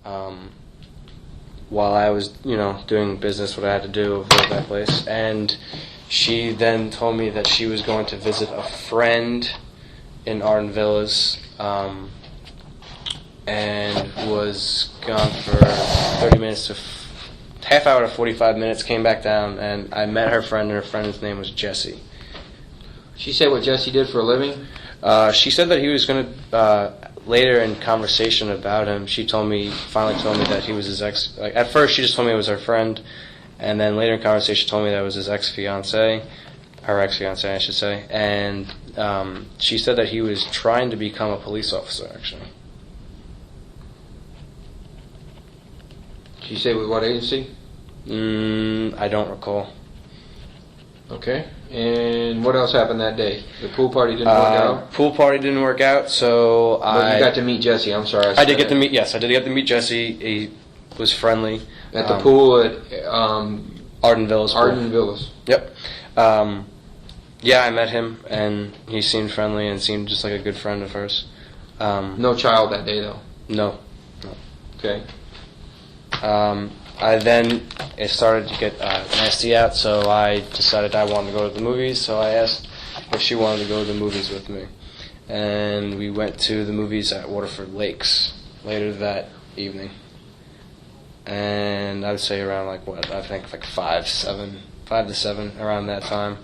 while I was, doing business, what I had to do over at that place. And she then told me that she was going to visit a friend in Arden Villas, and was gone for 30 minutes to half hour to 45 minutes, came back down, and I met her friend, and her friend's name was Jesse. She said what Jesse did for a living? She said that he was going to, later in conversation about him, finally told me that he was his ex. Like, at first, she just told me it was her friend, and then later in conversation told me that it was his ex-fiancée, her ex-fiancée, I should say, and she said that he was trying to become a police officer, actually. Did she say with what agency? I don't recall. Okay. And what else happened that day? The pool party didn't work out? Pool party didn't work out, so But you got to meet Jesse, I'm sorry. I did get to meet Jesse. He was friendly. At the pool at Arden Villas. Arden Villas. Yep. Yeah, I met him, and he seemed friendly and seemed just like a good friend of hers. No child that day, though? No. Okay. It started to get nasty out, so I decided I wanted to go to the movies, so I asked if she wanted to go to the movies with me. And we went to the movies at Waterford Lakes later that evening. And I would say around like 5 to 7, around that time.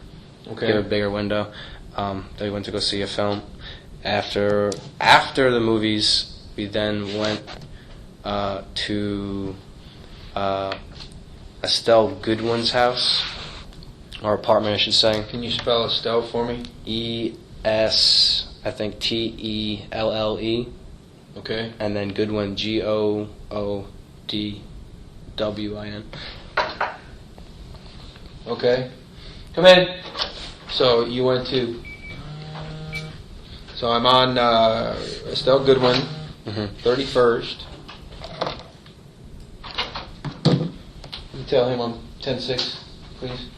Okay. Give a bigger window. They went to go see a film. After the movies, we then went to Estelle Goodwin's house, or apartment, I should say. Can you spell Estelle for me? E-S, I think T-E-L-L-E. Okay. And then Goodwin, G-O-O-D-W-I-N. Okay. Come in. So you went to... So I'm on Estelle Goodwin, 31st. Tell him I'm 10-6, please.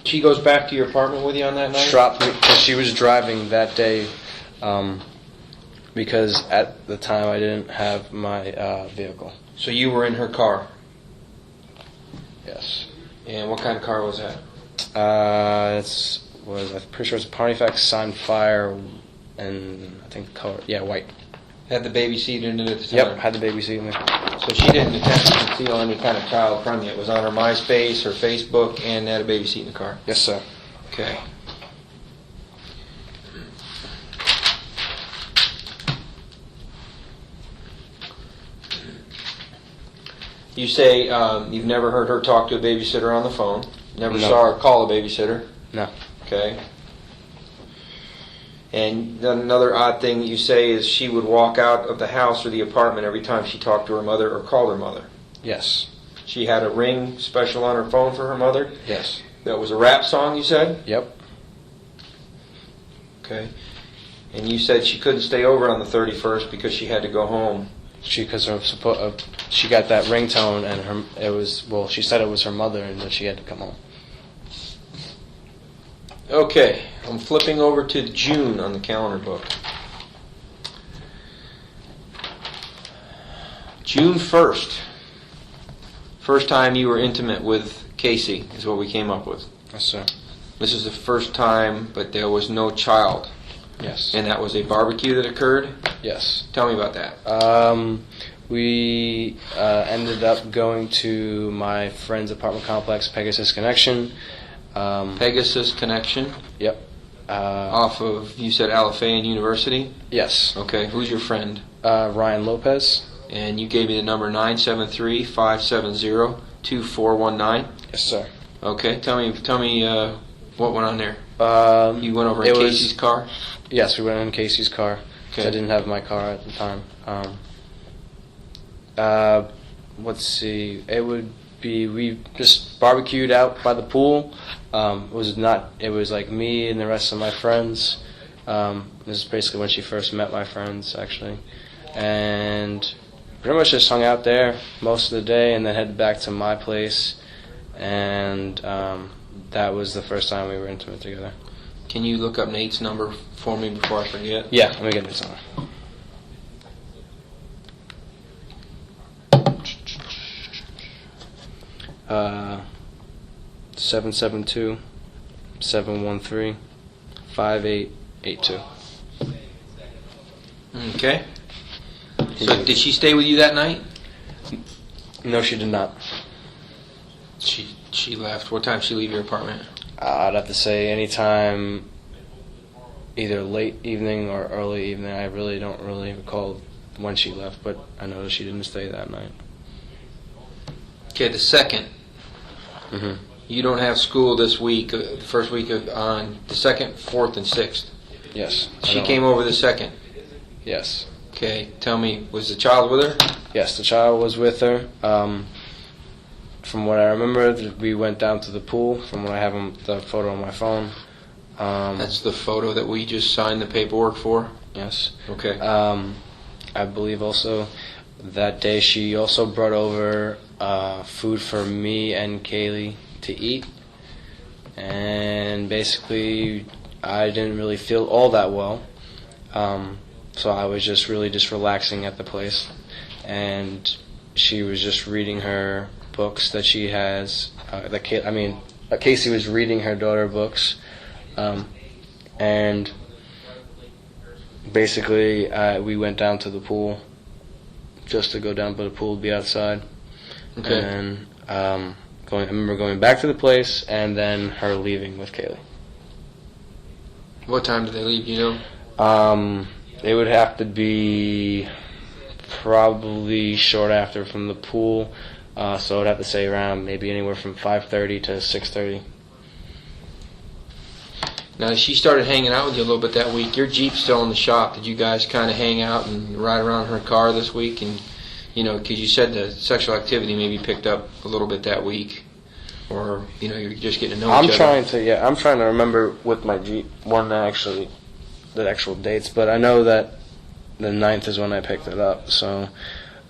She goes back to your apartment with you on that night? Dropped me, because she was driving that day, because at the time I didn't have my vehicle. So you were in her car? Yes. And what kind of car was that? I'm pretty sure it's a Pontiac Signfire, and I think the color, white. Had the baby seat in it at the time? Yep, had the baby seat in there. So she didn't attempt to conceal any kind of child from you. It was on her MySpace, her Facebook, and had a baby seat in the car? Yes, sir. Okay. You say you've never heard her talk to a babysitter on the phone. Never saw her call a babysitter. No. Okay. And another odd thing you say is she would walk out of the house or the apartment every time she talked to her mother or called her mother. Yes. She had a ring special on her phone for her mother? Yes. That was a rap song, you said? Yep. Okay. And you said she couldn't stay over on the 31st because she had to go home. She got that ringtone, and she said it was her mother, and that she had to come home. Okay, I'm flipping over to June on the calendar book. June 1st. First time you were intimate with Casey is what we came up with. Yes, sir. This is the first time, but there was no child. Yes. And that was a barbecue that occurred? Yes. Tell me about that. We ended up going to my friend's apartment complex, Pegasus Connection. Pegasus Connection? Yep. Off of, you said Alafayette University? Yes. Okay, who's your friend? Ryan Lopez. And you gave me the number 973-570-2419? Yes, sir. Okay, tell me what went on there. You went over in Casey's car? Yes, we went in Casey's car. Okay. I didn't have my car at the time. Let's see. It would be, we just barbecued out by the pool. It was like me and the rest of my friends. This is basically when she first met my friends, actually. And pretty much just hung out there most of the day, and then headed back to my place. And that was the first time we were intimate together. Can you look up Nate's number for me before I forget? Yeah, let me get Nate's number. 772-713-5882. Okay. So did she stay with you that night? No, she did not. She left. What time did she leave your apartment? I'd have to say anytime, either late evening or early evening. I really don't recall when she left, but I know she didn't stay that night. Okay, the second. Mm-hmm. You don't have school this week, the first week on the 2nd, 4th, and 6th. Yes. She came over the 2nd. Yes. Okay, tell me, was the child with her? Yes, the child was with her. From what I remember, we went down to the pool. From what I have the photo on my phone. That's the photo that we just signed the paperwork for? Yes. Okay. I believe also that day she also brought over food for me and Caylee to eat. And basically, I didn't really feel all that well. So I was just relaxing at the place. And she was just reading her books that she has. Casey was reading her daughter books. And basically, we went down to the pool just to go down to the pool, be outside. Okay. And I remember going back to the place and then her leaving with Caylee. What time did they leave, you know? It would have to be probably short after from the pool. So I'd have to say around maybe anywhere from 5:30 to 6:30. Now, she started hanging out with you a little bit that week. Your Jeep's still in the shop. Did you guys kind of hang out and ride around her car this week? And, you know, because you said the sexual activity maybe picked up a little bit that week. Or, you know, you're just getting to know each other. I'm trying to remember with my Jeep the actual dates, but I know that the 9th is when I picked it up. So,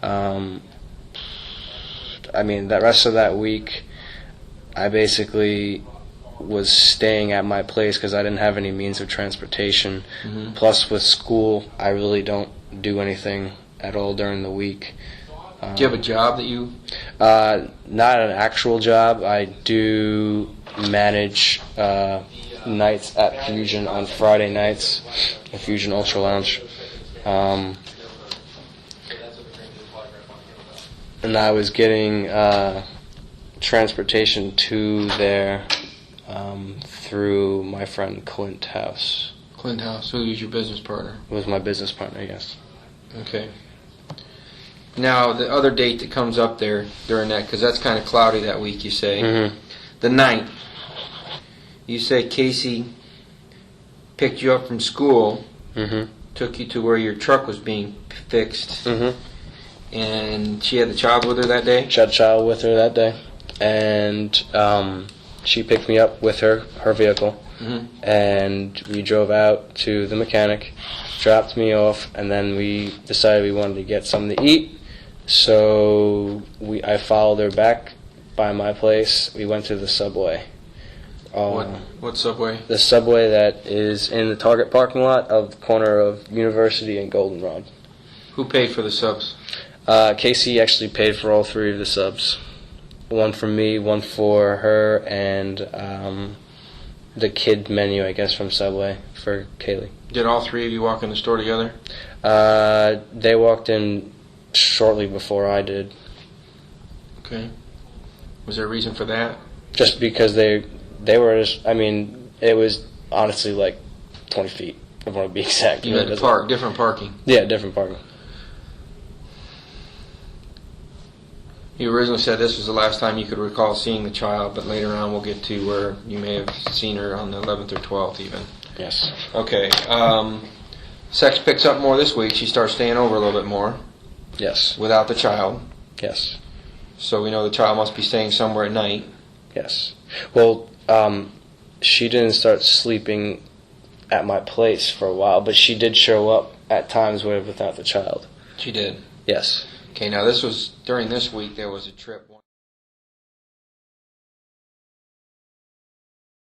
that rest of that week, I basically was staying at my place because I didn't have any means of transportation. Mm-hmm. Plus, with school, I really don't do anything at all during the week. Do you have a job that you... Not an actual job. I do manage nights at Fusion on Friday nights, at Fusion Ultra Lounge. And I was getting transportation to there through my friend Clint House. Clint House, who was your business partner? It was my business partner, yes. Okay. Now, the other date that comes up there during that, because that's kind of cloudy that week, you say. Mm-hmm. The 9th. You say Casey picked you up from school, Mm-hmm. took you to where your truck was being fixed, Mm-hmm. and she had the child with her that day? She had a child with her that day. And she picked me up with her vehicle. Mm-hmm. And we drove out to the mechanic, dropped me off, and then we decided we wanted to get something to eat. So I followed her back by my place. We went to the Subway. What Subway? The Subway that is in the Target parking lot of the corner of University and Goldenrod. Who paid for the subs? Casey actually paid for all 3 of the subs. One for me, one for her, and the kid menu, I guess, from Subway for Caylee. Did all 3 of you walk in the store together? They walked in shortly before I did. Okay. Was there a reason for that? Just because they were just, it was honestly like 20 feet, if I want to be exact. You had to park, different parking. Yeah, different parking. You originally said this was the last time you could recall seeing the child, but later on we'll get to where you may have seen her on the 11th or 12th even. Yes. Okay. Sex picks up more this week. She starts staying over a little bit more. Yes. Without the child. Yes. So we know the child must be staying somewhere at night. Yes. Well, she didn't start sleeping at my place for a while, but she did show up at times without the child. She did. Yes. Okay, now this was, during this week, there was a trip.